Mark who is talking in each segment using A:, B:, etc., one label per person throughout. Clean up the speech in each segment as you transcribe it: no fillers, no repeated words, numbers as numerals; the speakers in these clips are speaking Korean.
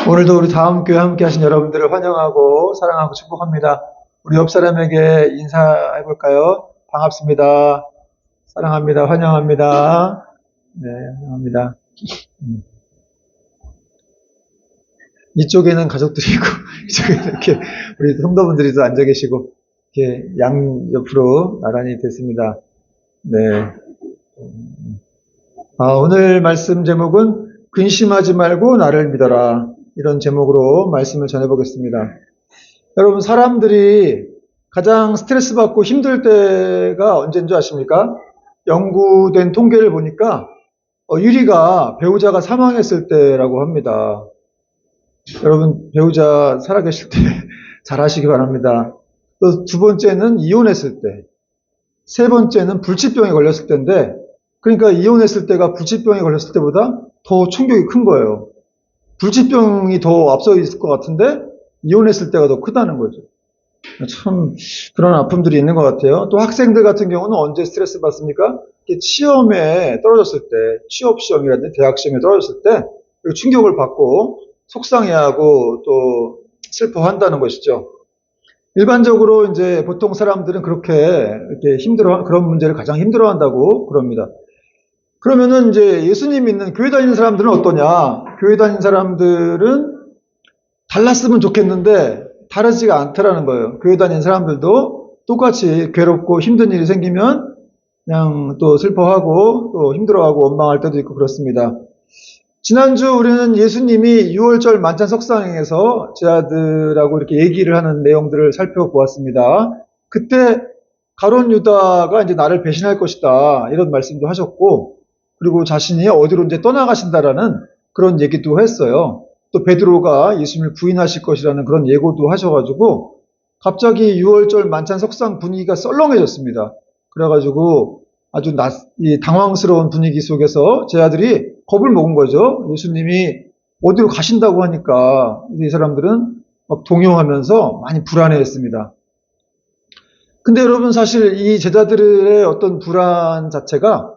A: 오늘도 우리 다음교회 함께 하신 여러분들을 환영하고 사랑하고 축복합니다. 우리 옆 사람에게 인사해 볼까요? 반갑습니다. 사랑합니다. 환영합니다. 네, 환영합니다. 이쪽에는 가족들이 있고, 이쪽에는 이렇게 우리 성도분들이 또 앉아 계시고, 이렇게 양옆으로 나란히 됐습니다. 네. 오늘 말씀 제목은 근심하지 말고 나를 믿어라. 이런 제목으로 말씀을 전해보겠습니다. 여러분, 사람들이 가장 스트레스 받고 힘들 때가 언제인 줄 아십니까? 연구된 통계를 보니까 유리가 배우자가 사망했을 때라고 합니다. 여러분, 배우자 살아계실 때 잘 하시기 바랍니다. 또 두 번째는 이혼했을 때, 세 번째는 불치병에 걸렸을 때인데, 그러니까 이혼했을 때가 불치병에 걸렸을 때보다 더 충격이 큰 거예요. 불치병이 더 앞서 있을 것 같은데 이혼했을 때가 더 크다는 거죠. 참 그런 아픔들이 있는 것 같아요. 또 학생들 같은 경우는 언제 스트레스 받습니까? 시험에 떨어졌을 때, 취업 시험이라든지 대학 시험에 떨어졌을 때 충격을 받고 속상해하고 또 슬퍼한다는 것이죠. 일반적으로 이제 보통 사람들은 그렇게 이렇게 그런 문제를 가장 힘들어한다고 그럽니다. 그러면은 이제 예수님 믿는 교회 다니는 사람들은 어떠냐? 교회 다니는 사람들은 달랐으면 좋겠는데 다르지가 않더라는 거예요. 교회 다니는 사람들도 똑같이 괴롭고 힘든 일이 생기면 그냥 또 슬퍼하고 또 힘들어하고 원망할 때도 있고 그렇습니다. 지난주 우리는 예수님이 6월절 만찬 석상에서 제자들하고 이렇게 얘기를 하는 내용들을 살펴보았습니다. 그때 가룟 유다가 이제 나를 배신할 것이다 이런 말씀도 하셨고, 그리고 자신이 어디로 이제 떠나가신다라는 그런 얘기도 했어요. 또 베드로가 예수님을 부인하실 것이라는 그런 예고도 하셔가지고 갑자기 6월절 만찬 석상 분위기가 썰렁해졌습니다. 그래가지고 아주 당황스러운 분위기 속에서 제자들이 겁을 먹은 거죠. 예수님이 어디로 가신다고 하니까 이 사람들은 막 동요하면서 많이 불안해했습니다. 근데 여러분, 사실 이 제자들의 어떤 불안 자체가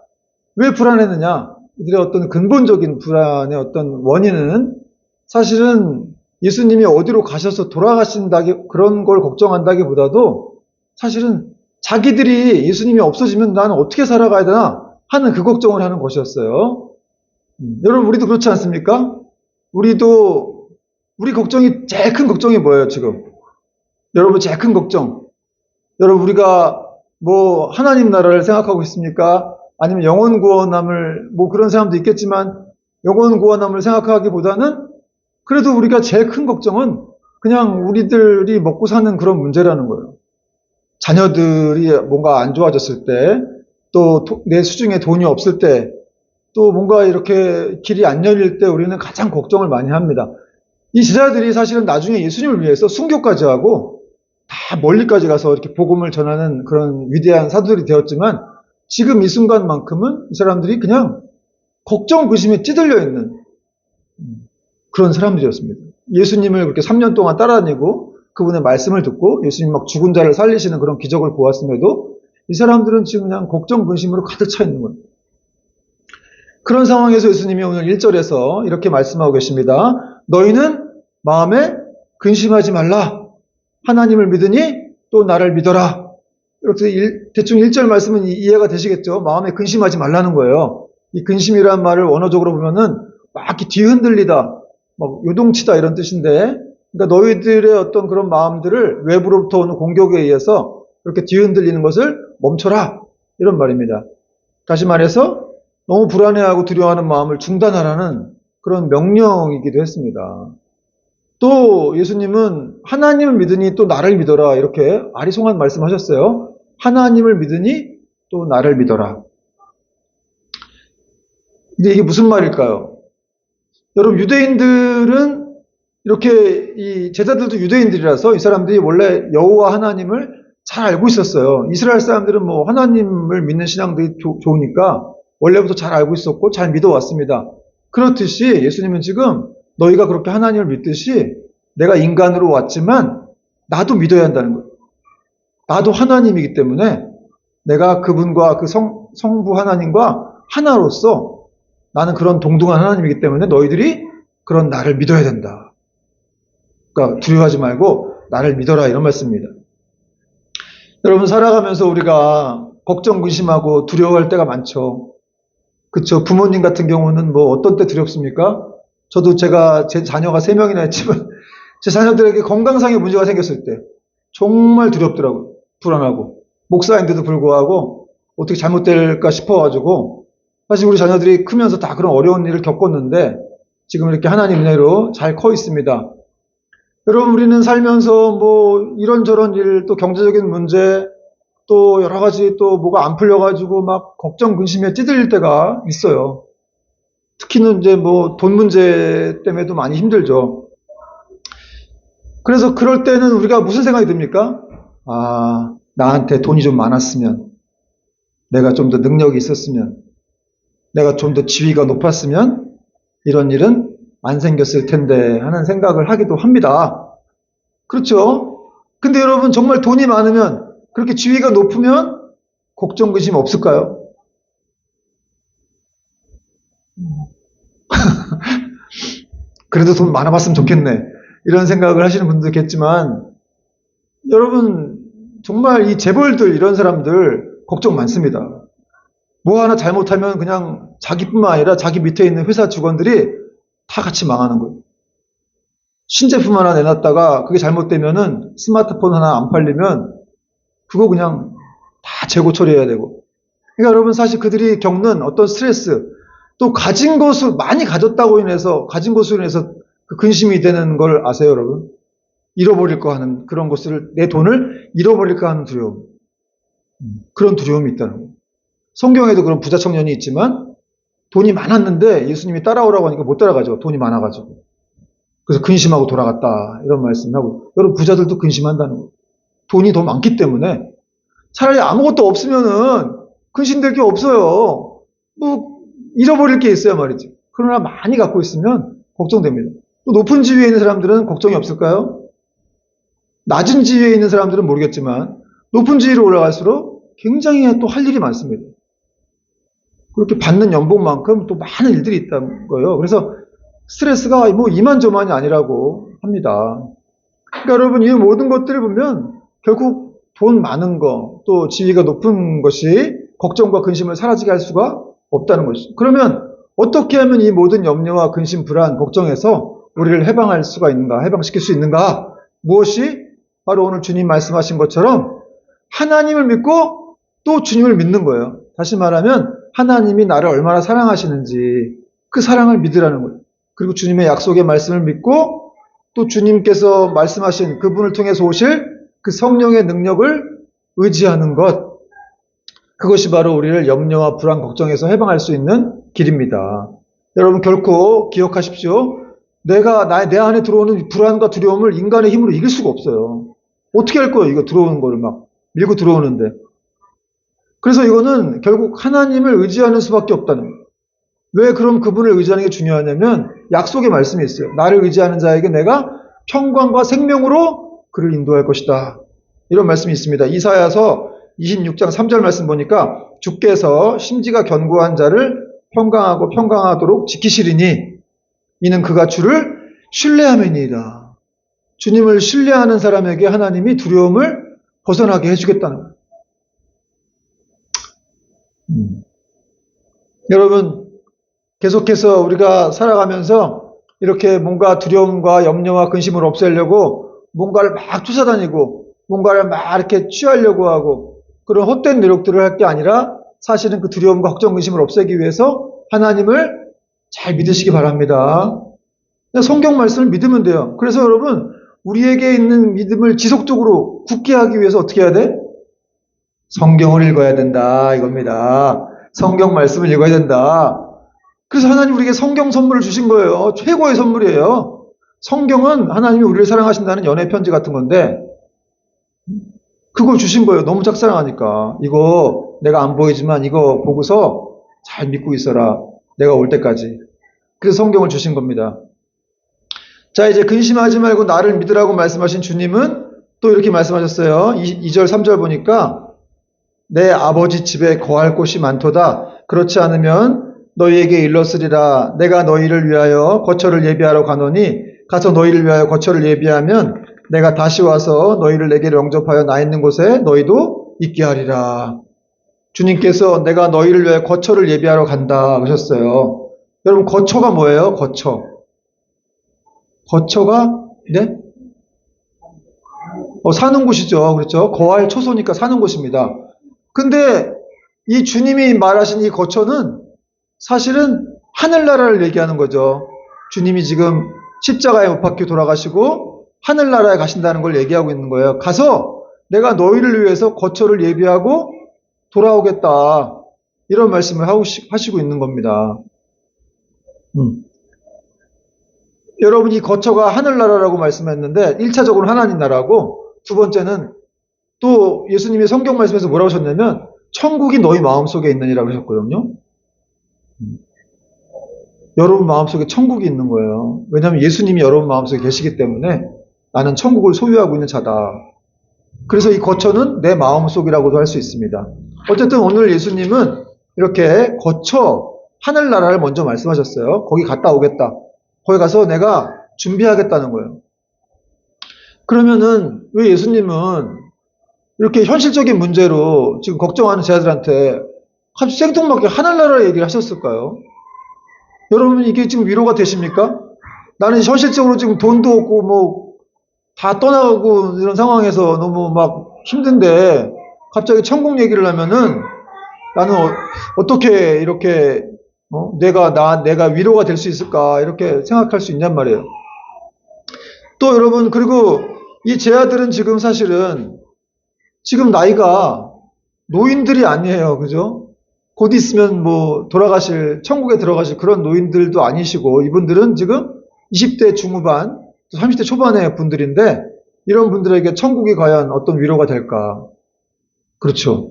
A: 왜 불안했느냐? 이들의 어떤 근본적인 불안의 어떤 원인은 사실은 예수님이 어디로 가셔서 그런 걸 걱정한다기보다도 사실은 자기들이 예수님이 없어지면 나는 어떻게 살아가야 되나 하는 그 걱정을 하는 것이었어요. 여러분, 우리도 그렇지 않습니까? 우리 제일 큰 걱정이 뭐예요, 지금? 여러분, 제일 큰 걱정. 여러분, 우리가 하나님 나라를 생각하고 있습니까? 아니면 영혼 구원함을, 그런 사람도 있겠지만, 영혼 구원함을 생각하기보다는 그래도 우리가 제일 큰 걱정은 그냥 우리들이 먹고 사는 그런 문제라는 거예요. 자녀들이 뭔가 안 좋아졌을 때, 또 내 수중에 돈이 없을 때, 또 뭔가 이렇게 길이 안 열릴 때 우리는 가장 걱정을 많이 합니다. 이 제자들이 사실은 나중에 예수님을 위해서 순교까지 하고 다 멀리까지 가서 이렇게 복음을 전하는 그런 위대한 사도들이 되었지만, 지금 이 순간만큼은 이 사람들이 그냥 걱정, 근심에 찌들려 있는 그런 사람들이었습니다. 예수님을 그렇게 3년 동안 따라다니고 그분의 말씀을 듣고 예수님 막 죽은 자를 살리시는 그런 기적을 보았음에도 이 사람들은 지금 그냥 걱정, 근심으로 가득 차 있는 거예요. 그런 상황에서 예수님이 오늘 1절에서 이렇게 말씀하고 계십니다. 너희는 마음에 근심하지 말라. 하나님을 믿으니 또 나를 믿어라. 이렇게 대충 1절 말씀은 이해가 되시겠죠? 마음에 근심하지 말라는 거예요. 이 근심이라는 말을 원어적으로 보면은 막 이렇게 뒤흔들리다, 막 요동치다 이런 뜻인데, 그러니까 너희들의 어떤 그런 마음들을 외부로부터 오는 공격에 의해서 이렇게 뒤흔들리는 것을 멈춰라. 이런 말입니다. 다시 말해서 너무 불안해하고 두려워하는 마음을 중단하라는 그런 명령이기도 했습니다. 또 예수님은 하나님을 믿으니 또 나를 믿어라 이렇게 아리송한 말씀하셨어요. 하나님을 믿으니 또 나를 믿어라. 근데 이게 무슨 말일까요? 여러분, 유대인들은 이렇게 이 제자들도 유대인들이라서 이 사람들이 원래 여호와 하나님을 잘 알고 있었어요. 이스라엘 사람들은 하나님을 믿는 신앙들이 좋으니까 원래부터 잘 알고 있었고 잘 믿어왔습니다. 그렇듯이 예수님은 지금 너희가 그렇게 하나님을 믿듯이 내가 인간으로 왔지만 나도 믿어야 한다는 거예요. 나도 하나님이기 때문에 내가 그분과 그 성부 하나님과 하나로서 나는 그런 동등한 하나님이기 때문에 너희들이 그런 나를 믿어야 된다. 그러니까 두려워하지 말고 나를 믿어라 이런 말씀입니다. 여러분 살아가면서 우리가 걱정 근심하고 두려워할 때가 많죠. 그렇죠. 부모님 같은 경우는 뭐 어떤 때 두렵습니까? 저도 제가 제 자녀가 3명이나 있지만 제 자녀들에게 건강상의 문제가 생겼을 때 정말 두렵더라고요. 불안하고 목사인데도 불구하고 어떻게 잘못될까 싶어가지고 사실 우리 자녀들이 크면서 다 그런 어려운 일을 겪었는데 지금 이렇게 하나님 은혜로 잘 커 있습니다. 여러분 우리는 살면서 뭐 이런저런 일 또 경제적인 문제 또 여러 가지 또 뭐가 안 풀려가지고 막 걱정 근심에 찌들릴 때가 있어요. 특히는 이제 뭐 돈 문제 때문에도 많이 힘들죠. 그래서 그럴 때는 우리가 무슨 생각이 듭니까? 아, 나한테 돈이 좀 많았으면, 내가 좀 더 능력이 있었으면, 내가 좀 더 지위가 높았으면 이런 일은 안 생겼을 텐데 하는 생각을 하기도 합니다. 그렇죠? 근데 여러분 정말 돈이 많으면 그렇게 지위가 높으면 걱정 근심 없을까요? 그래도 돈 많아봤으면 좋겠네. 이런 생각을 하시는 분도 있겠지만 여러분 정말 이 재벌들 이런 사람들 걱정 많습니다. 뭐 하나 잘못하면 그냥 자기뿐만 아니라 자기 밑에 있는 회사 직원들이 다 같이 망하는 거예요. 신제품 하나 내놨다가 그게 잘못되면은 스마트폰 하나 안 팔리면 그거 그냥 다 재고 처리해야 되고. 그러니까 여러분 사실 그들이 겪는 어떤 스트레스 또 가진 것을 많이 가졌다고 인해서 가진 것으로 인해서 그 근심이 되는 걸 아세요, 여러분? 잃어버릴까 하는 그런 것을 내 돈을 잃어버릴까 하는 두려움. 그런 두려움이 있다는 거예요. 성경에도 그런 부자 청년이 있지만 돈이 많았는데 예수님이 따라오라고 하니까 못 따라가죠. 돈이 많아가지고. 그래서 근심하고 돌아갔다. 이런 말씀하고. 여러분 부자들도 근심한다는 거예요. 돈이 더 많기 때문에 차라리 아무것도 없으면은 근심될 게 없어요. 뭐 잃어버릴 게 있어야 말이지. 그러나 많이 갖고 있으면 걱정됩니다. 또 높은 지위에 있는 사람들은 걱정이 없을까요? 낮은 지위에 있는 사람들은 모르겠지만 높은 지위로 올라갈수록 굉장히 또 할 일이 많습니다. 그렇게 받는 연봉만큼 또 많은 일들이 있다는 거예요. 그래서 스트레스가 뭐 이만저만이 아니라고 합니다. 그러니까 여러분 이 모든 것들을 보면 결국 돈 많은 거, 또 지위가 높은 것이 걱정과 근심을 사라지게 할 수가 없다는 것이죠. 그러면 어떻게 하면 이 모든 염려와 근심, 불안, 걱정에서 우리를 해방할 수가 있는가, 해방시킬 수 있는가? 무엇이? 바로 오늘 주님 말씀하신 것처럼 하나님을 믿고 또 주님을 믿는 거예요. 다시 말하면 하나님이 나를 얼마나 사랑하시는지 그 사랑을 믿으라는 거예요. 그리고 주님의 약속의 말씀을 믿고 또 주님께서 말씀하신 그분을 통해서 오실 그 성령의 능력을 의지하는 것. 그것이 바로 우리를 염려와 불안, 걱정에서 해방할 수 있는 길입니다. 여러분 결코 기억하십시오. 내 안에 들어오는 불안과 두려움을 인간의 힘으로 이길 수가 없어요. 어떻게 할 거예요? 이거 들어오는 거를 막 밀고 들어오는데. 그래서 이거는 결국 하나님을 의지하는 수밖에 없다는 거예요. 왜 그럼 그분을 의지하는 게 중요하냐면 약속의 말씀이 있어요. 나를 의지하는 자에게 내가 평강과 생명으로 그를 인도할 것이다. 이런 말씀이 있습니다. 이사야서 26장 3절 말씀 보니까 주께서 심지가 견고한 자를 평강하고 평강하도록 지키시리니 이는 그가 주를 신뢰함이니이다. 주님을 신뢰하는 사람에게 하나님이 두려움을 벗어나게 해주겠다는 거예요. 여러분 계속해서 우리가 살아가면서 이렇게 뭔가 두려움과 염려와 근심을 없애려고 뭔가를 막 쫓아다니고 뭔가를 막 이렇게 취하려고 하고 그런 헛된 노력들을 할 게 아니라 사실은 그 두려움과 걱정, 근심을 없애기 위해서 하나님을 잘 믿으시기 바랍니다. 성경 말씀을 믿으면 돼요. 그래서 여러분 우리에게 있는 믿음을 지속적으로 굳게 하기 위해서 어떻게 해야 돼? 성경을 읽어야 된다 이겁니다. 성경 말씀을 읽어야 된다. 그래서 하나님 우리에게 성경 선물을 주신 거예요. 최고의 선물이에요. 성경은 하나님이 우리를 사랑하신다는 연애 편지 같은 건데 그걸 주신 거예요. 너무 짝사랑하니까. 이거 내가 안 보이지만 이거 보고서 잘 믿고 있어라. 내가 올 때까지. 그래서 성경을 주신 겁니다. 자, 이제 근심하지 말고 나를 믿으라고 말씀하신 주님은 또 이렇게 말씀하셨어요. 2절, 3절 보니까 내 아버지 집에 거할 곳이 많도다. 그렇지 않으면 너희에게 일렀으리라. 내가 너희를 위하여 거처를 예비하러 가노니 가서 너희를 위하여 거처를 예비하면 내가 다시 와서 너희를 내게 영접하여 나 있는 곳에 너희도 있게 하리라. 주님께서 내가 너희를 위하여 거처를 예비하러 간다 그러셨어요. 여러분 거처가 뭐예요? 거처. 거처가 네? 사는 곳이죠. 그렇죠? 거할 초소니까 사는 곳입니다. 근데 이 주님이 말하신 이 거처는 사실은 하늘나라를 얘기하는 거죠. 주님이 지금 십자가에 못 박혀 돌아가시고 하늘나라에 가신다는 걸 얘기하고 있는 거예요. 가서 내가 너희를 위해서 거처를 예비하고 돌아오겠다. 이런 말씀을 하시고 있는 겁니다. 여러분 이 거처가 하늘나라라고 말씀했는데 1차적으로 하나님 나라고 두 번째는 또 예수님이 성경 말씀에서 뭐라고 하셨냐면 천국이 너희 마음속에 있느니라고 하셨거든요. 여러분 마음속에 천국이 있는 거예요. 왜냐하면 예수님이 여러분 마음속에 계시기 때문에 나는 천국을 소유하고 있는 자다. 그래서 이 거처는 내 마음속이라고도 할 수 있습니다. 어쨌든 오늘 예수님은 이렇게 거처 하늘나라를 먼저 말씀하셨어요. 거기 갔다 오겠다. 거기 가서 내가 준비하겠다는 거예요. 그러면은 왜 예수님은 이렇게 현실적인 문제로 지금 걱정하는 제자들한테 갑자기 생뚱맞게 하늘나라 얘기를 하셨을까요? 여러분 이게 지금 위로가 되십니까? 나는 현실적으로 지금 돈도 없고 뭐 다 떠나가고 이런 상황에서 너무 막 힘든데 갑자기 천국 얘기를 하면은 나는 어떻게 이렇게 내가 위로가 될 수 있을까 이렇게 생각할 수 있냔 말이에요. 또 여러분 그리고 이 제자들은 지금 사실은 지금 나이가 노인들이 아니에요. 그죠? 곧 있으면 뭐 천국에 들어가실 그런 노인들도 아니시고 이분들은 지금 20대 중후반, 30대 초반의 분들인데 이런 분들에게 천국이 과연 어떤 위로가 될까? 그렇죠.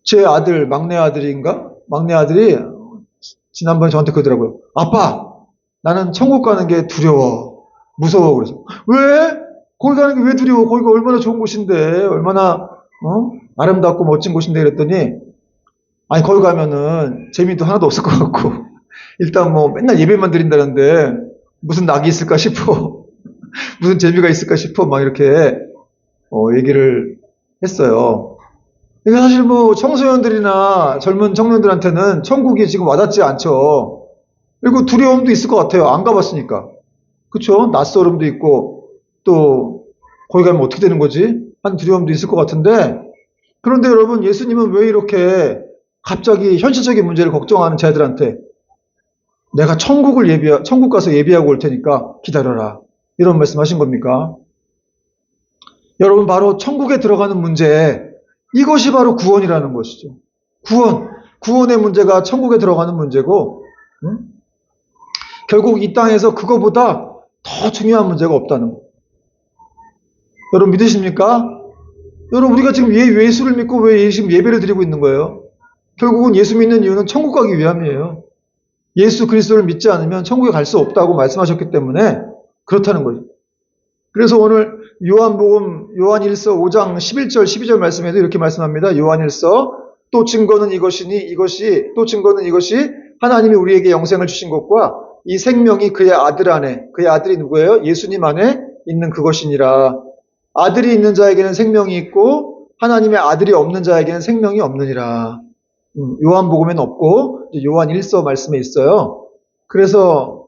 A: 제 아들, 막내 아들인가? 막내 아들이 지난번에 저한테 그러더라고요. 아빠, 나는 천국 가는 게 두려워. 무서워. 그래서 왜? 거기 가는 게 왜 두려워? 거기가 얼마나 좋은 곳인데, 얼마나 아름답고 멋진 곳인데 그랬더니 아니 거기 가면은 재미도 하나도 없을 것 같고 일단 뭐 맨날 예배만 드린다는데 무슨 낙이 있을까 싶어. 무슨 재미가 있을까 싶어. 막 이렇게 얘기를 했어요. 이게 사실 뭐 청소년들이나 젊은 청년들한테는 천국이 지금 와닿지 않죠. 그리고 두려움도 있을 것 같아요. 안 가봤으니까. 그쵸? 낯설음도 있고 또 거기 가면 어떻게 되는 거지? 한 두려움도 있을 것 같은데 그런데 여러분 예수님은 왜 이렇게 갑자기 현실적인 문제를 걱정하는 자들한테 내가 천국 가서 예비하고 올 테니까 기다려라. 이런 말씀 하신 겁니까? 여러분 바로 천국에 들어가는 문제 이것이 바로 구원이라는 것이죠. 구원의 문제가 천국에 들어가는 문제고 결국 이 땅에서 그거보다 더 중요한 문제가 없다는 거. 여러분 믿으십니까? 여러분 우리가 지금 예수를 믿고 왜 지금 예배를 드리고 있는 거예요? 결국은 예수 믿는 이유는 천국 가기 위함이에요. 예수 그리스도를 믿지 않으면 천국에 갈 수 없다고 말씀하셨기 때문에 그렇다는 거죠. 그래서 오늘 요한일서 5장 11절 12절 말씀에도 이렇게 말씀합니다. 요한일서 또 증거는 이것이 하나님이 우리에게 영생을 주신 것과 이 생명이 그의 아들 안에 그의 아들이 누구예요? 예수님 안에 있는 그것이니라. 아들이 있는 자에게는 생명이 있고 하나님의 아들이 없는 자에게는 생명이 없느니라. 요한복음에는 없고 요한일서 말씀에 있어요. 그래서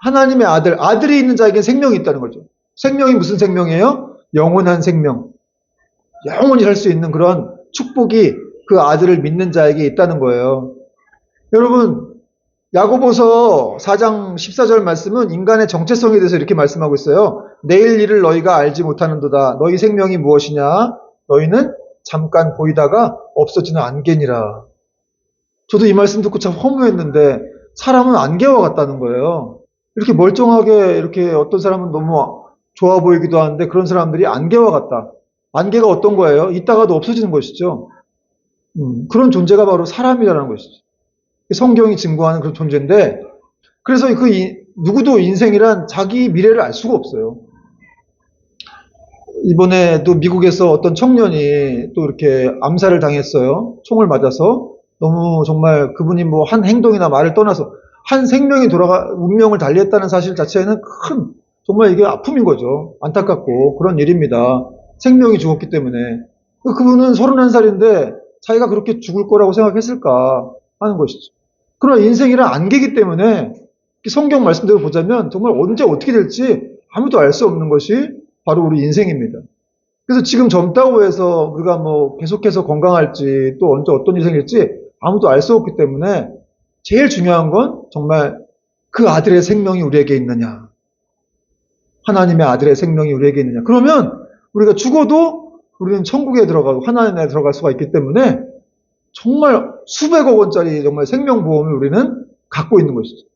A: 하나님의 아들이 있는 자에게는 생명이 있다는 거죠. 생명이 무슨 생명이에요? 영원한 생명. 영원히 살 수 있는 그런 축복이 그 아들을 믿는 자에게 있다는 거예요. 여러분 야고보서 4장 14절 말씀은 인간의 정체성에 대해서 이렇게 말씀하고 있어요. 내일 일을 너희가 알지 못하는도다. 너희 생명이 무엇이냐? 너희는 잠깐 보이다가 없어지는 안개니라. 저도 이 말씀 듣고 참 허무했는데 사람은 안개와 같다는 거예요. 이렇게 멀쩡하게 이렇게 어떤 사람은 너무 좋아 보이기도 하는데 그런 사람들이 안개와 같다. 안개가 어떤 거예요? 있다가도 없어지는 것이죠. 그런 존재가 바로 사람이라는 것이죠. 성경이 증거하는 그런 존재인데 그래서 누구도 인생이란 자기 미래를 알 수가 없어요. 이번에도 미국에서 어떤 청년이 또 이렇게 암살을 당했어요. 총을 맞아서. 너무 정말 그분이 뭐 한 행동이나 말을 떠나서 한 생명이 운명을 달리했다는 사실 자체에는 큰 정말 이게 아픔인 거죠. 안타깝고 그런 일입니다. 생명이 죽었기 때문에. 그분은 31살인데 자기가 그렇게 죽을 거라고 생각했을까 하는 것이죠. 그러나 인생이란 안개이기 때문에 성경 말씀대로 보자면 정말 언제 어떻게 될지 아무도 알 수 없는 것이 바로 우리 인생입니다. 그래서 지금 젊다고 해서 우리가 뭐 계속해서 건강할지 또 언제 어떤 일이 생길지 아무도 알 수 없기 때문에 제일 중요한 건 정말 그 아들의 생명이 우리에게 있느냐. 하나님의 아들의 생명이 우리에게 있느냐. 그러면 우리가 죽어도 우리는 천국에 들어가고 하나님에 들어갈 수가 있기 때문에 정말 수백억 원짜리 정말 생명보험을 우리는 갖고 있는 것이죠.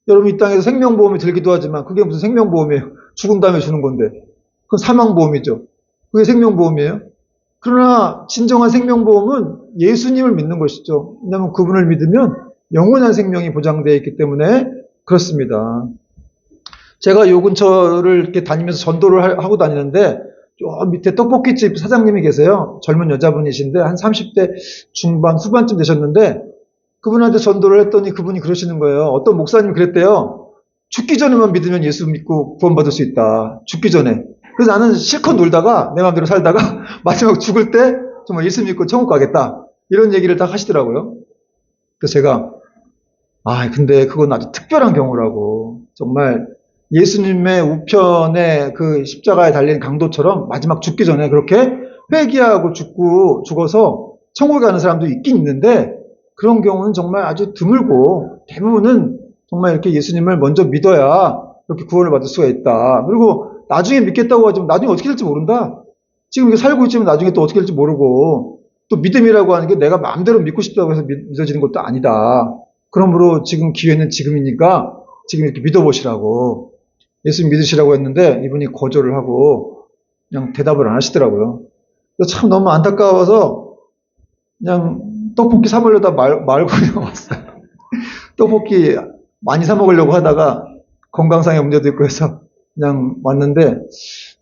A: 여러분 이 땅에서 생명보험이 들기도 하지만 그게 무슨 생명보험이에요. 죽은 다음에 주는 건데. 그건 사망보험이죠. 그게 생명보험이에요. 그러나 진정한 생명보험은 예수님을 믿는 것이죠. 왜냐하면 그분을 믿으면 영원한 생명이 보장되어 있기 때문에 그렇습니다. 제가 요 근처를 이렇게 다니면서 전도를 하고 다니는데 저 밑에 떡볶이집 사장님이 계세요. 젊은 여자분이신데 한 30대 중반 후반쯤 되셨는데 그분한테 전도를 했더니 그분이 그러시는 거예요. 어떤 목사님이 그랬대요. 죽기 전에만 믿으면 예수 믿고 구원받을 수 있다. 죽기 전에. 그래서 나는 실컷 놀다가 내 마음대로 살다가 마지막 죽을 때 정말 예수 믿고 천국 가겠다. 이런 얘기를 딱 하시더라고요. 그래서 제가 근데 그건 아주 특별한 경우라고. 정말 예수님의 우편에 그 십자가에 달린 강도처럼 마지막 죽기 전에 그렇게 회개하고 죽어서 천국에 가는 사람도 있긴 있는데 그런 경우는 정말 아주 드물고 대부분은 정말 이렇게 예수님을 먼저 믿어야 그렇게 구원을 받을 수가 있다. 그리고 나중에 믿겠다고 하지만 나중에 어떻게 될지 모른다. 지금 이렇게 살고 있지만 나중에 또 어떻게 될지 모르고 또 믿음이라고 하는 게 내가 마음대로 믿고 싶다고 해서 믿어지는 것도 아니다. 그러므로 지금 기회는 지금이니까 지금 이렇게 믿어보시라고 예수 믿으시라고 했는데 이분이 거절을 하고 그냥 대답을 안 하시더라고요. 그래서 참 너무 안타까워서 그냥 떡볶이 사 먹으려다 말고 그냥 왔어요. 떡볶이 많이 사 먹으려고 하다가 건강상의 문제도 있고 해서 그냥 왔는데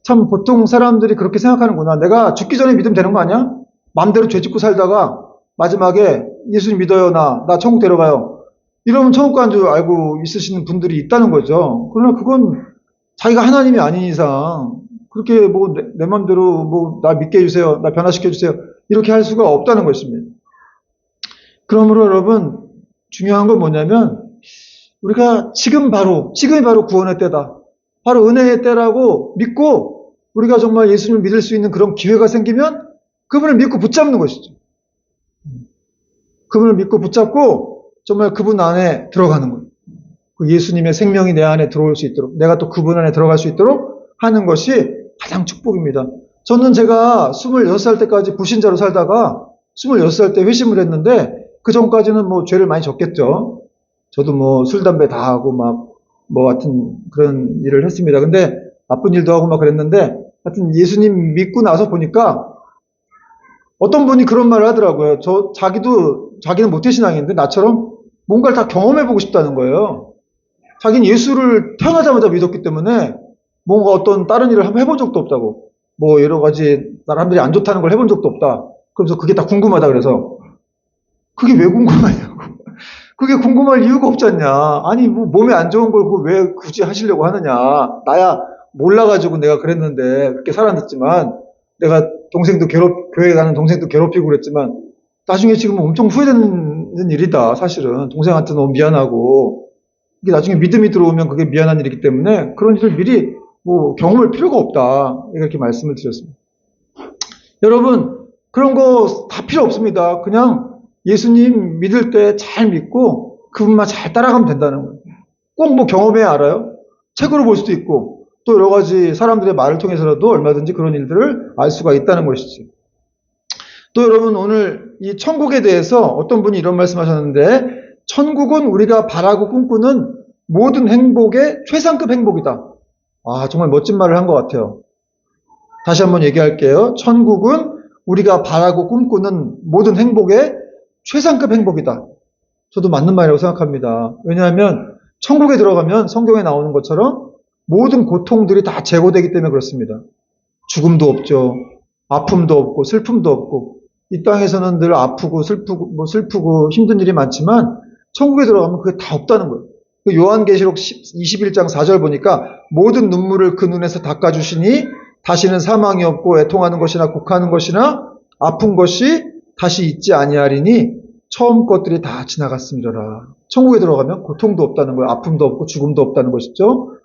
A: 참 보통 사람들이 그렇게 생각하는구나. 내가 죽기 전에 믿으면 되는 거 아니야? 마음대로 죄 짓고 살다가 마지막에 예수님 믿어요. 나 천국 데려가요. 이러면 천국 가는 줄 알고 있으시는 분들이 있다는 거죠. 그러나 그건 자기가 하나님이 아닌 이상 그렇게 뭐 내 마음대로 뭐 나 믿게 해주세요. 나 변화시켜 주세요. 이렇게 할 수가 없다는 것입니다. 그러므로 여러분 중요한 건 뭐냐면 우리가 지금이 바로 구원의 때다. 바로 은혜의 때라고 믿고 우리가 정말 예수님을 믿을 수 있는 그런 기회가 생기면 그분을 믿고 붙잡는 것이죠. 그분을 믿고 붙잡고 정말 그분 안에 들어가는 거예요. 그 예수님의 생명이 내 안에 들어올 수 있도록 내가 또 그분 안에 들어갈 수 있도록 하는 것이 가장 축복입니다. 저는 제가 26살 때까지 불신자로 살다가 26살 때 회심을 했는데 그 전까지는 뭐 죄를 많이 졌겠죠. 저도 뭐 술, 담배 다 하고 뭐 하여튼 그런 일을 했습니다. 근데 나쁜 일도 하고 막 그랬는데 하여튼 예수님 믿고 나서 보니까 어떤 분이 그런 말을 하더라고요. 자기는 모태신앙인데 나처럼 뭔가를 다 경험해보고 싶다는 거예요. 자기는 예수를 태어나자마자 믿었기 때문에 뭔가 어떤 다른 일을 한번 해본 적도 없다고. 뭐 여러 가지 사람들이 안 좋다는 걸 해본 적도 없다. 그래서 그게 다 궁금하다 그래서 그게 왜 궁금하냐고. 그게 궁금할 이유가 없지 않냐. 아니 뭐 몸에 안 좋은 걸 왜 굳이 하시려고 하느냐. 나야 몰라가지고 내가 그랬는데 그렇게 살아났지만 내가 교회 가는 동생도 괴롭히고 그랬지만 나중에 지금 엄청 후회되는 일이다. 사실은 동생한테 너무 미안하고 이게 나중에 믿음이 들어오면 그게 미안한 일이기 때문에 그런 일을 미리 뭐 경험할 필요가 없다. 이렇게 말씀을 드렸습니다. 여러분 그런 거 다 필요 없습니다. 그냥 예수님 믿을 때 잘 믿고 그분만 잘 따라가면 된다는 거예요. 꼭 뭐 경험해야 알아요. 책으로 볼 수도 있고 또 여러 가지 사람들의 말을 통해서라도 얼마든지 그런 일들을 알 수가 있다는 것이죠. 또 여러분 오늘 이 천국에 대해서 어떤 분이 이런 말씀하셨는데 천국은 우리가 바라고 꿈꾸는 모든 행복의 최상급 행복이다. 정말 멋진 말을 한 것 같아요. 다시 한번 얘기할게요. 천국은 우리가 바라고 꿈꾸는 모든 행복의 최상급 행복이다. 저도 맞는 말이라고 생각합니다. 왜냐하면 천국에 들어가면 성경에 나오는 것처럼 모든 고통들이 다 제거되기 때문에 그렇습니다. 죽음도 없죠. 아픔도 없고 슬픔도 없고 이 땅에서는 늘 아프고 슬프고 힘든 일이 많지만 천국에 들어가면 그게 다 없다는 거예요. 그 요한계시록 21장 4절 보니까 모든 눈물을 그 눈에서 닦아주시니 다시는 사망이 없고 애통하는 것이나 곡하는 것이나 아픈 것이 다시 있지 아니하리니 처음 것들이 다 지나갔음이로라. 천국에 들어가면 고통도 없다는 거예요. 아픔도 없고 죽음도 없다는 것이죠.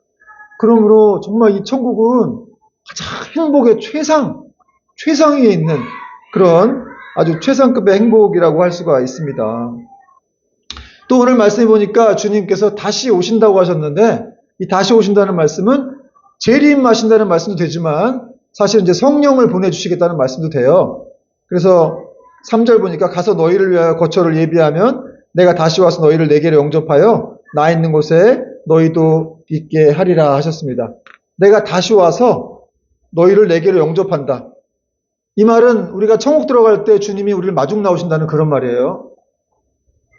A: 그러므로 정말 이 천국은 가장 행복의 최상위에 있는 그런 아주 최상급의 행복이라고 할 수가 있습니다. 또 오늘 말씀해 보니까 주님께서 다시 오신다고 하셨는데 이 다시 오신다는 말씀은 재림하신다는 말씀도 되지만 사실 이제 성령을 보내주시겠다는 말씀도 돼요. 그래서 3절 보니까 가서 너희를 위하여 거처를 예비하면 내가 다시 와서 너희를 내게로 영접하여 나 있는 곳에 너희도 있게 하리라 하셨습니다. 내가 다시 와서 너희를 내게로 영접한다. 이 말은 우리가 천국 들어갈 때 주님이 우리를 마중 나오신다는 그런 말이에요.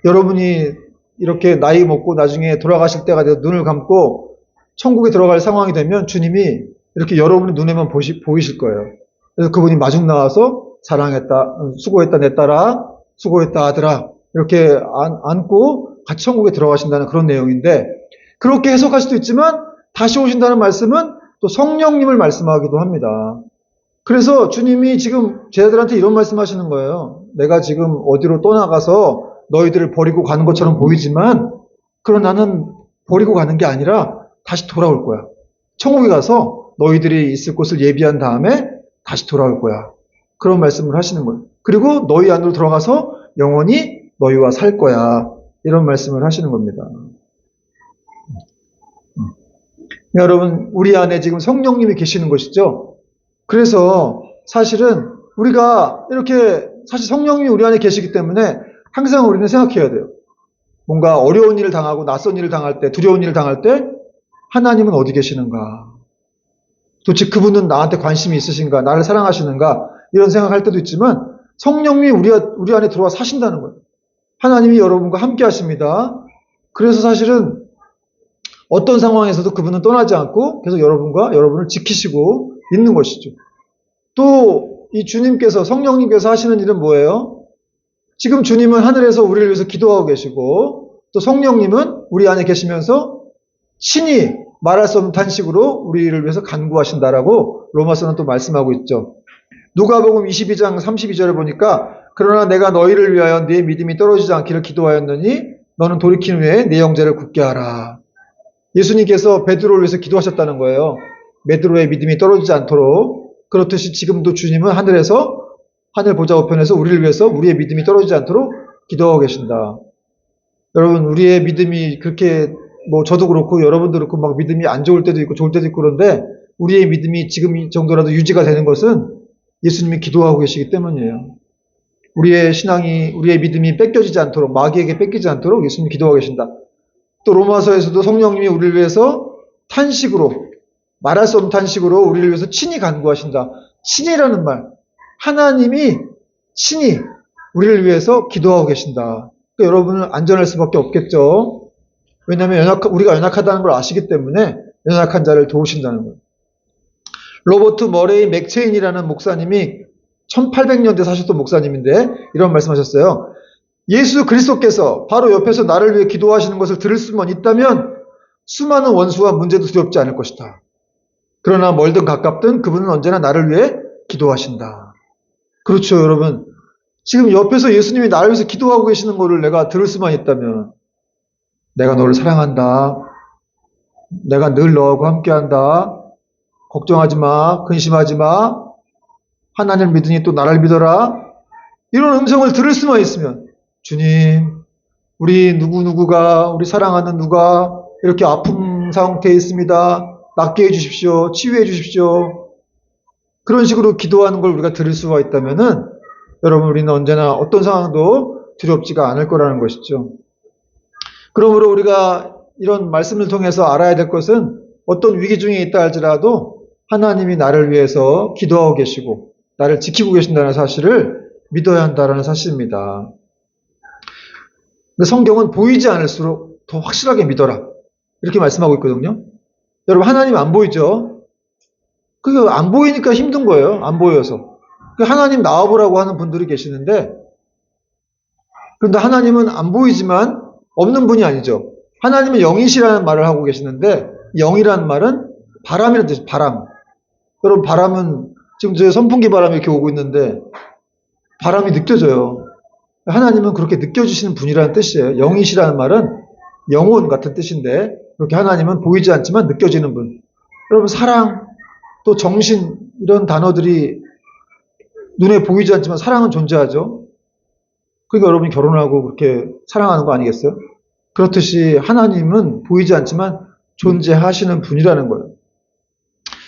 A: 여러분이 이렇게 나이 먹고 나중에 돌아가실 때가 돼서 눈을 감고 천국에 들어갈 상황이 되면 주님이 이렇게 여러분의 눈에만 보이실 거예요. 그래서 그분이 마중 나와서 사랑했다, 수고했다 내 딸아, 수고했다 아들아 이렇게 안고 같이 천국에 들어가신다는 그런 내용인데 그렇게 해석할 수도 있지만 다시 오신다는 말씀은 또 성령님을 말씀하기도 합니다. 그래서 주님이 지금 제자들한테 이런 말씀하시는 거예요. 내가 지금 어디로 떠나가서 너희들을 버리고 가는 것처럼 보이지만 그러나 나는 버리고 가는 게 아니라 다시 돌아올 거야. 천국에 가서 너희들이 있을 곳을 예비한 다음에 다시 돌아올 거야. 그런 말씀을 하시는 거예요. 그리고 너희 안으로 들어가서 영원히 너희와 살 거야. 이런 말씀을 하시는 겁니다. 여러분, 우리 안에 지금 성령님이 계시는 것이죠. 그래서 사실은 우리가 이렇게 사실 성령님이 우리 안에 계시기 때문에 항상 우리는 생각해야 돼요. 뭔가 어려운 일을 당하고 낯선 일을 당할 때, 두려운 일을 당할 때 하나님은 어디 계시는가? 도대체 그분은 나한테 관심이 있으신가? 나를 사랑하시는가? 이런 생각할 때도 있지만 성령님이 우리 안에 들어와 사신다는 거예요. 하나님이 여러분과 함께 하십니다. 그래서 사실은 어떤 상황에서도 그분은 떠나지 않고 계속 여러분을 지키시고 있는 것이죠. 또 이 주님께서 성령님께서 하시는 일은 뭐예요? 지금 주님은 하늘에서 우리를 위해서 기도하고 계시고 또 성령님은 우리 안에 계시면서 친히 말할 수 없는 탄식으로 우리를 위해서 간구하신다라고 로마서는 또 말씀하고 있죠. 누가복음 22장 32절을 보니까 그러나 내가 너희를 위하여 네 믿음이 떨어지지 않기를 기도하였느니 너는 돌이킨 후에 내 형제를 굳게 하라. 예수님께서 베드로를 위해서 기도하셨다는 거예요. 베드로의 믿음이 떨어지지 않도록. 그렇듯이 지금도 주님은 하늘에서 하늘 보좌 우편에서 우리를 위해서 우리의 믿음이 떨어지지 않도록 기도하고 계신다. 여러분 우리의 믿음이 그렇게 저도 그렇고 여러분도 그렇고 막 믿음이 안 좋을 때도 있고 좋을 때도 있고 그런데 우리의 믿음이 지금 이 정도라도 유지가 되는 것은 예수님이 기도하고 계시기 때문이에요. 우리의 신앙이 우리의 믿음이 뺏겨지지 않도록 마귀에게 뺏기지 않도록 예수님이 기도하고 계신다. 또 로마서에서도 성령님이 우리를 위해서 탄식으로 말할 수 없는 탄식으로 우리를 위해서 친히 간구하신다. 친히라는 말 하나님이 친히 우리를 위해서 기도하고 계신다. 그러니까 여러분은 안전할 수밖에 없겠죠. 왜냐하면 우리가 연약하다는 걸 아시기 때문에 연약한 자를 도우신다는 거예요. 로버트 머레이 맥체인이라는 목사님이 1800년대 사셨던 목사님인데 이런 말씀하셨어요. 예수 그리스도께서 바로 옆에서 나를 위해 기도하시는 것을 들을 수만 있다면 수많은 원수와 문제도 두렵지 않을 것이다. 그러나 멀든 가깝든 그분은 언제나 나를 위해 기도하신다. 그렇죠, 여러분. 지금 옆에서 예수님이 나를 위해서 기도하고 계시는 것을 내가 들을 수만 있다면 내가 너를 사랑한다. 내가 늘 너하고 함께한다. 걱정하지 마. 근심하지 마. 하나님을 믿으니 또 나를 믿어라. 이런 음성을 들을 수만 있으면 주님, 우리 누구누구가 우리 사랑하는 누가 이렇게 아픈 상태에 있습니다. 낫게 해주십시오. 치유해 주십시오. 그런 식으로 기도하는 걸 우리가 들을 수가 있다면은 여러분 우리는 언제나 어떤 상황도 두렵지가 않을 거라는 것이죠. 그러므로 우리가 이런 말씀을 통해서 알아야 될 것은 어떤 위기 중에 있다 할지라도 하나님이 나를 위해서 기도하고 계시고 나를 지키고 계신다는 사실을 믿어야 한다는 사실입니다. 근데 성경은 보이지 않을수록 더 확실하게 믿어라. 이렇게 말씀하고 있거든요. 여러분 하나님 안 보이죠? 그게 안 보이니까 힘든 거예요. 안 보여서. 하나님 나와보라고 하는 분들이 계시는데 그런데 하나님은 안 보이지만 없는 분이 아니죠. 하나님은 영이시라는 말을 하고 계시는데 영이라는 말은 바람이라는 뜻이에요. 바람. 여러분 바람은 지금 저 선풍기 바람이 이렇게 오고 있는데 바람이 느껴져요. 하나님은 그렇게 느껴주시는 분이라는 뜻이에요. 영이시라는 말은 영혼 같은 뜻인데 그렇게 하나님은 보이지 않지만 느껴지는 분. 여러분 사랑 또 정신 이런 단어들이 눈에 보이지 않지만 사랑은 존재하죠. 그러니까 여러분이 결혼하고 그렇게 사랑하는 거 아니겠어요? 그렇듯이 하나님은 보이지 않지만 존재하시는 분이라는 거예요.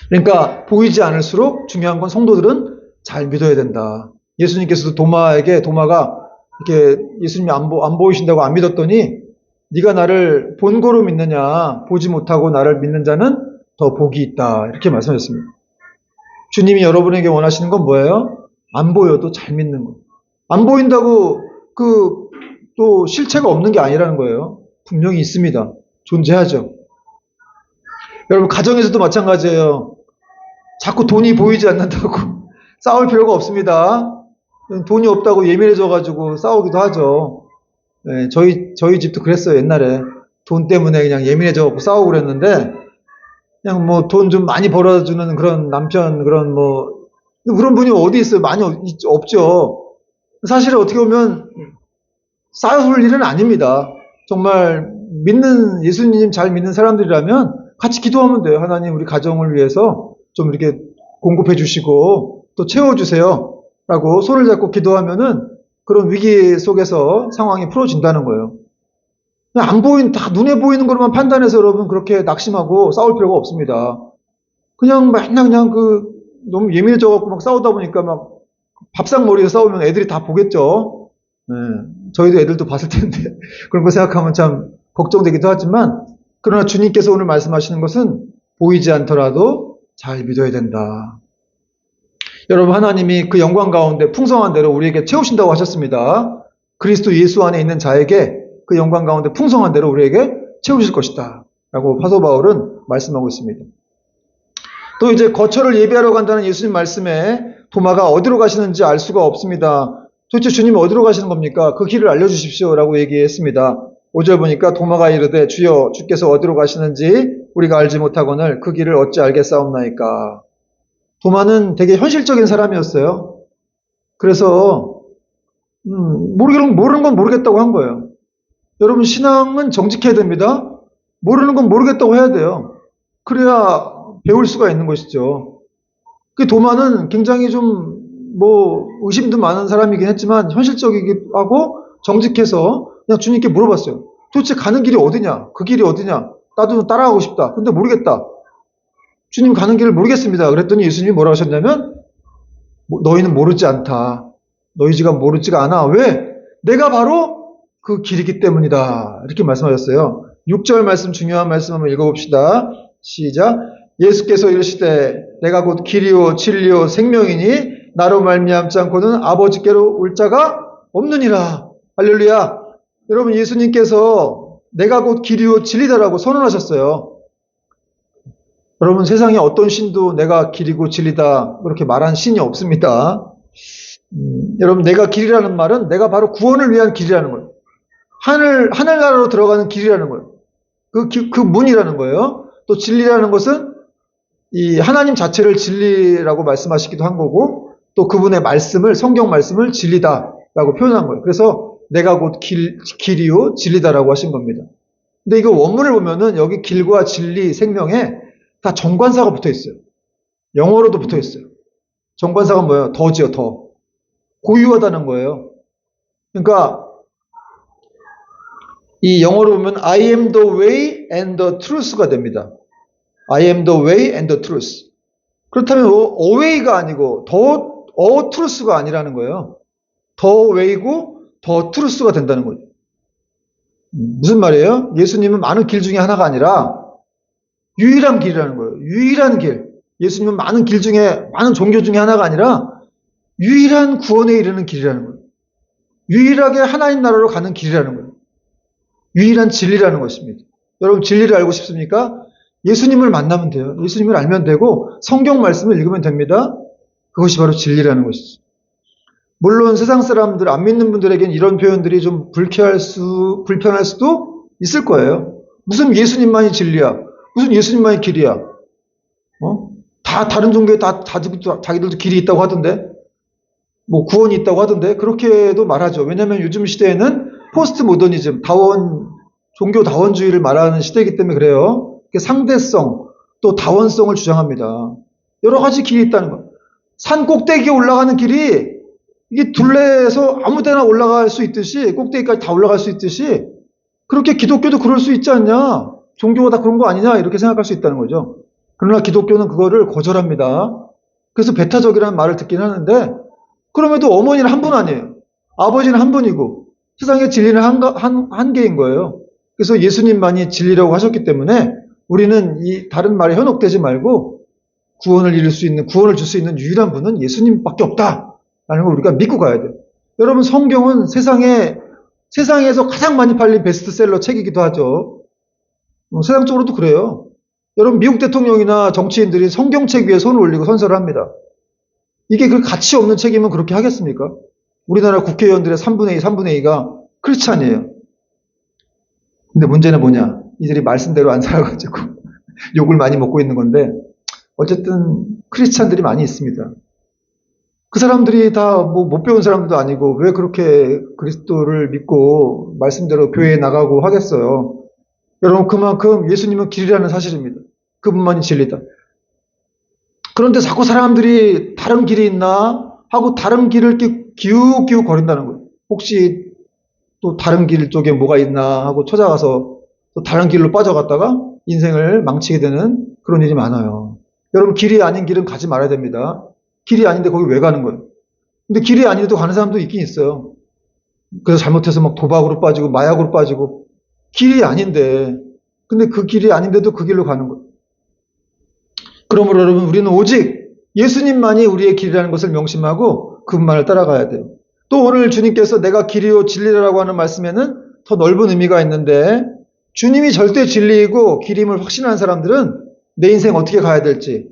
A: 그러니까 보이지 않을수록 중요한 건 성도들은 잘 믿어야 된다. 예수님께서도 도마가 이렇게 예수님이 안 보이신다고 안 믿었더니 네가 나를 본고로 믿느냐 보지 못하고 나를 믿는 자는 더 복이 있다 이렇게 말씀하셨습니다. 주님이 여러분에게 원하시는 건 뭐예요? 안 보여도 잘 믿는 거. 안 보인다고 또 실체가 없는 게 아니라는 거예요. 분명히 있습니다. 존재하죠. 여러분 가정에서도 마찬가지예요. 자꾸 돈이 보이지 않는다고 싸울 필요가 없습니다. 돈이 없다고 예민해져가지고 싸우기도 하죠. 네, 저희 집도 그랬어요. 옛날에 돈 때문에 그냥 예민해져갖고 싸우고 그랬는데 그냥 뭐 돈 좀 많이 벌어주는 그런 남편 그런 분이 어디 있어요? 많이 없죠. 사실은 어떻게 보면 싸울 일은 아닙니다. 정말 예수님 잘 믿는 사람들이라면 같이 기도하면 돼요. 하나님 우리 가정을 위해서 좀 이렇게 공급해 주시고 또 채워주세요. 라고 손을 잡고 기도하면은 그런 위기 속에서 상황이 풀어진다는 거예요. 다 눈에 보이는 것만 판단해서 여러분 그렇게 낙심하고 싸울 필요가 없습니다. 그냥 맨날 너무 예민해져갖고 막 싸우다 보니까 막 밥상머리에 싸우면 애들이 다 보겠죠. 네, 저희도 애들도 봤을 텐데 그런 거 생각하면 참 걱정되기도 하지만 그러나 주님께서 오늘 말씀하시는 것은 보이지 않더라도 잘 믿어야 된다. 여러분 하나님이 그 영광 가운데 풍성한 대로 우리에게 채우신다고 하셨습니다. 그리스도 예수 안에 있는 자에게 그 영광 가운데 풍성한 대로 우리에게 채우실 것이다. 라고 사도 바울은 말씀하고 있습니다. 또 이제 거처를 예비하러 간다는 예수님 말씀에 도마가 어디로 가시는지 알 수가 없습니다. 도대체 주님이 어디로 가시는 겁니까? 그 길을 알려주십시오. 라고 얘기했습니다. 5절 보니까 도마가 이르되 주여 주께서 어디로 가시는지 우리가 알지 못하거늘 그 길을 어찌 알겠사옵나이까. 도마는 되게 현실적인 사람이었어요. 그래서 모르는 건 모르겠다고 한 거예요. 여러분 신앙은 정직해야 됩니다. 모르는 건 모르겠다고 해야 돼요. 그래야 배울 수가 있는 것이죠. 그 도마는 굉장히 좀 의심도 많은 사람이긴 했지만 현실적이기도 하고 정직해서 그냥 주님께 물어봤어요. 도대체 가는 길이 어디냐? 그 길이 어디냐? 나도 따라가고 싶다. 근데 모르겠다. 주님 가는 길을 모르겠습니다. 그랬더니 예수님이 뭐라고 하셨냐면 너희는 모르지 않다. 너희가 모르지가 않아. 왜? 내가 바로 그 길이기 때문이다. 이렇게 말씀하셨어요. 6절 말씀 중요한 말씀 한번 읽어봅시다. 시작. 예수께서 이르시되 내가 곧 길이요 진리요 생명이니 나로 말미암지 않고는 아버지께로 올 자가 없느니라. 할렐루야. 여러분 예수님께서 내가 곧 길이요 진리다라고 선언하셨어요. 여러분 세상에 어떤 신도 내가 길이고 진리다 그렇게 말한 신이 없습니다. 여러분 내가 길이라는 말은 내가 바로 구원을 위한 길이라는 거예요. 하늘나라로 들어가는 길이라는 거예요. 그 문이라는 거예요. 또 진리라는 것은 이 하나님 자체를 진리라고 말씀하시기도 한 거고 또 그분의 성경 말씀을 진리다라고 표현한 거예요. 그래서 내가 곧 길이요 진리다라고 하신 겁니다. 근데 이거 원문을 보면은 여기 길과 진리 생명에 다 정관사가 붙어 있어요. 영어로도 붙어 있어요. 정관사가 뭐예요? 더지요, 더. 고유하다는 거예요. 그러니까 이 영어로 보면 I am the way and the truth가 됩니다. I am the way and the truth. 그렇다면 away가 아니고 the truth가 아니라는 거예요. the way고 the truth가 된다는 거죠. 무슨 말이에요? 예수님은 많은 길 중에 하나가 아니라 유일한 길이라는 거예요. 유일한 길. 예수님은 많은 종교 중에 하나가 아니라 유일한 구원에 이르는 길이라는 거예요. 유일하게 하나님 나라로 가는 길이라는 거예요. 유일한 진리라는 것입니다. 여러분 진리를 알고 싶습니까? 예수님을 만나면 돼요. 예수님을 알면 되고 성경 말씀을 읽으면 됩니다. 그것이 바로 진리라는 것이죠. 물론 세상 사람들, 안 믿는 분들에겐 이런 표현들이 좀 불편할 수도 있을 거예요. 무슨 예수님만이 진리야? 무슨 예수님만이 길이야? 다 다른 종교에 다 자기들도 길이 있다고 하던데, 뭐 구원이 있다고 하던데 그렇게도 말하죠. 왜냐하면 요즘 시대에는 포스트 모더니즘, 종교 다원주의를 말하는 시대이기 때문에 그래요. 상대성, 또 다원성을 주장합니다. 여러 가지 길이 있다는 거. 산 꼭대기에 올라가는 길이 이게 둘레에서 아무 데나 올라갈 수 있듯이, 꼭대기까지 다 올라갈 수 있듯이, 그렇게 기독교도 그럴 수 있지 않냐? 종교가 다 그런 거 아니냐? 이렇게 생각할 수 있다는 거죠. 그러나 기독교는 그거를 거절합니다. 그래서 배타적이라는 말을 듣긴 하는데, 그럼에도 어머니는 한 분 아니에요. 아버지는 한 분이고, 세상의 진리는 한 개인 거예요. 그래서 예수님만이 진리라고 하셨기 때문에, 우리는 이 다른 말에 현혹되지 말고, 구원을 줄 수 있는 유일한 분은 예수님밖에 없다. 라는 걸 우리가 믿고 가야 돼요. 여러분, 성경은 세상에서 가장 많이 팔린 베스트셀러 책이기도 하죠. 세상적으로도 그래요. 여러분, 미국 대통령이나 정치인들이 성경책 위에 손을 올리고 선서를 합니다. 이게 그 가치 없는 책이면 그렇게 하겠습니까? 우리나라 국회의원들의 3분의 2, 3분의 2가 크리스찬이에요. 근데 문제는 뭐냐? 이들이 말씀대로 안 살아가지고 욕을 많이 먹고 있는 건데, 어쨌든 크리스찬들이 많이 있습니다. 그 사람들이 다 뭐 못 배운 사람들도 아니고 왜 그렇게 그리스도를 믿고 말씀대로 교회에 나가고 하겠어요. 여러분, 그만큼 예수님은 길이라는 사실입니다. 그분만이 진리다. 그런데 자꾸 사람들이 다른 길이 있나 하고 다른 길을 기웃기웃 거린다는 거예요. 혹시 또 다른 길 쪽에 뭐가 있나 하고 찾아가서 또 다른 길로 빠져갔다가 인생을 망치게 되는 그런 일이 많아요. 여러분, 길이 아닌 길은 가지 말아야 됩니다. 길이 아닌데 거기 왜 가는 거예요? 근데 길이 아닌데도 가는 사람도 있긴 있어요. 그래서 잘못해서 막 도박으로 빠지고 마약으로 빠지고, 길이 아닌데, 근데 그 길이 아닌데도 그 길로 가는 거예요. 그러므로 여러분, 우리는 오직 예수님만이 우리의 길이라는 것을 명심하고 그분만을 따라가야 돼요. 또 오늘 주님께서 내가 길이요 진리라고 하는 말씀에는 더 넓은 의미가 있는데, 주님이 절대 진리이고 길임을 확신하는 사람들은 내 인생 어떻게 가야 될지,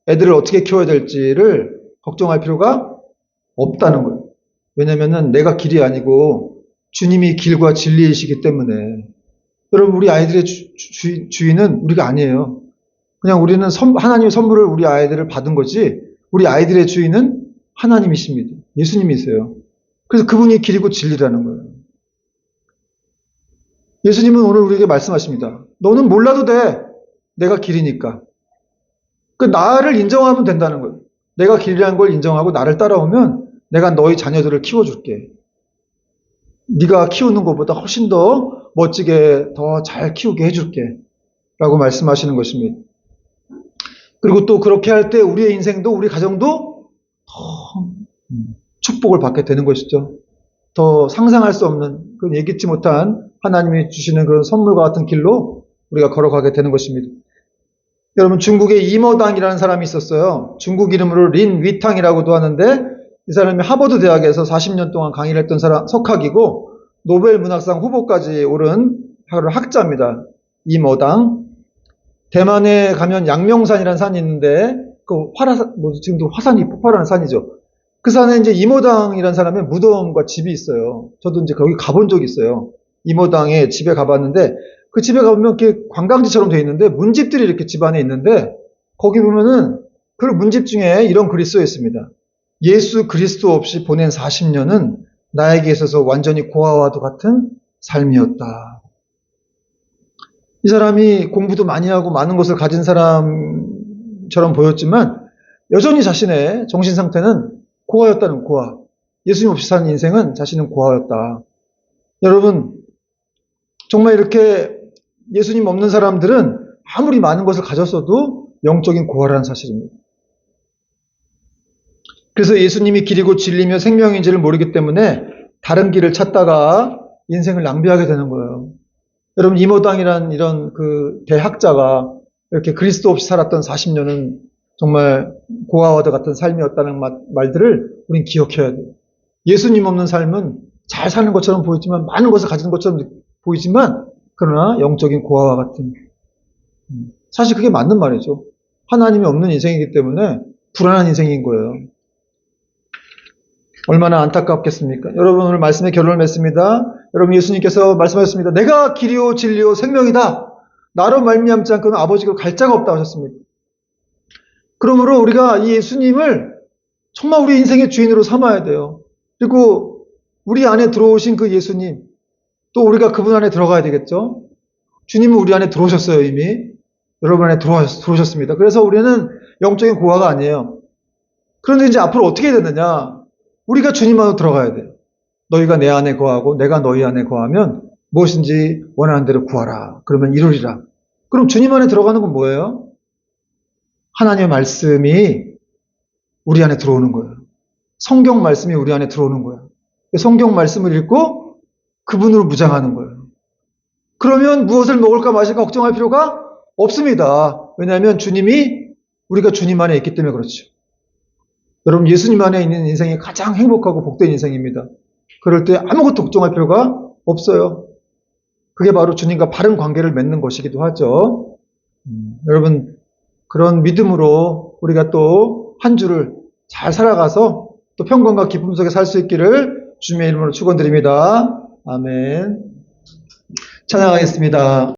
A: 애들을 어떻게 키워야 될지를 걱정할 필요가 없다는 거예요. 왜냐면은 내가 길이 아니고 주님이 길과 진리이시기 때문에. 여러분, 우리 아이들의 주인은 우리가 아니에요. 그냥 우리는 하나님의 선물을 우리 아이들을 받은 거지, 우리 아이들의 주인은 하나님이십니다. 예수님이세요. 그래서 그분이 길이고 진리라는 거예요. 예수님은 오늘 우리에게 말씀하십니다. 너는 몰라도 돼. 내가 길이니까. 나를 인정하면 된다는 거예요. 내가 길이라는 걸 인정하고 나를 따라오면 내가 너희 자녀들을 키워줄게. 네가 키우는 것보다 훨씬 더 멋지게 더 잘 키우게 해줄게. 라고 말씀하시는 것입니다. 그리고 또 그렇게 할 때 우리의 인생도 우리 가정도 더 축복을 받게 되는 것이죠. 더 상상할 수 없는, 그 예기치 못한 하나님이 주시는 그런 선물과 같은 길로 우리가 걸어가게 되는 것입니다. 여러분, 중국에 이머당이라는 사람이 있었어요. 중국 이름으로 린 위탕이라고도 하는데, 이 사람이 하버드 대학에서 40년 동안 강의를 했던 석학이고 노벨 문학상 후보까지 오른 학자입니다. 이머당. 대만에 가면 양명산이라는 산이 있는데, 지금도 화산이 폭발하는 산이죠. 그 산에 이제 이머당이라는 사람의 무덤과 집이 있어요. 저도 이제 거기 가본 적이 있어요. 이머당의 집에 가봤는데, 그 집에 가보면 이렇게 관광지처럼 되어 있는데 문집들이 이렇게 집 안에 있는데, 거기 보면은 그 문집 중에 이런 글이 써 있습니다. 예수 그리스도 없이 보낸 40년은 나에게 있어서 완전히 고아와도 같은 삶이었다. 이 사람이 공부도 많이 하고 많은 것을 가진 사람처럼 보였지만 여전히 자신의 정신 상태는 고아였다는, 고아. 예수님 없이 사는 인생은 자신은 고아였다. 여러분, 정말 이렇게 예수님 없는 사람들은 아무리 많은 것을 가졌어도 영적인 고아라는 사실입니다. 그래서 예수님이 길이고 진리며 생명인지를 모르기 때문에 다른 길을 찾다가 인생을 낭비하게 되는 거예요. 여러분, 이모당이라는 이런 그 대학자가 이렇게 그리스도 없이 살았던 40년은 정말 고아와도 같은 삶이었다는 말들을 우린 기억해야 돼요. 예수님 없는 삶은 잘 사는 것처럼 보이지만, 많은 것을 가진 것처럼 보이지만, 그러나 영적인 고아와 같은, 사실 그게 맞는 말이죠. 하나님이 없는 인생이기 때문에 불안한 인생인 거예요. 얼마나 안타깝겠습니까? 여러분, 오늘 말씀의 결론을 맺습니다. 여러분, 예수님께서 말씀하셨습니다. 내가 길이요 진리요 생명이다. 나로 말미암지 않고는 아버지가 갈 자가 없다 하셨습니다. 그러므로 우리가 이 예수님을 정말 우리 인생의 주인으로 삼아야 돼요. 그리고 우리 안에 들어오신 그 예수님, 또 우리가 그분 안에 들어가야 되겠죠. 주님은 우리 안에 들어오셨어요, 이미. 여러분 안에 들어오셨습니다. 그래서 우리는 영적인 고아가 아니에요. 그런데 이제 앞으로 어떻게 해야 되느냐? 우리가 주님 안으로 들어가야 돼요. 너희가 내 안에 거하고 내가 너희 안에 거하면 무엇인지 원하는 대로 구하라. 그러면 이루리라. 그럼 주님 안에 들어가는 건 뭐예요? 하나님의 말씀이 우리 안에 들어오는 거예요. 성경 말씀이 우리 안에 들어오는 거예요. 성경 말씀을 읽고 그분으로 무장하는 거예요. 그러면 무엇을 먹을까 마실까 걱정할 필요가 없습니다. 왜냐하면 주님이 우리가 주님 안에 있기 때문에 그렇죠. 여러분, 예수님 안에 있는 인생이 가장 행복하고 복된 인생입니다. 그럴 때 아무것도 걱정할 필요가 없어요. 그게 바로 주님과 바른 관계를 맺는 것이기도 하죠. 여러분, 그런 믿음으로 우리가 또 한 주를 잘 살아가서 또 평강과 기쁨 속에 살 수 있기를 주님의 이름으로 축원드립니다. 아멘. 찬양하겠습니다.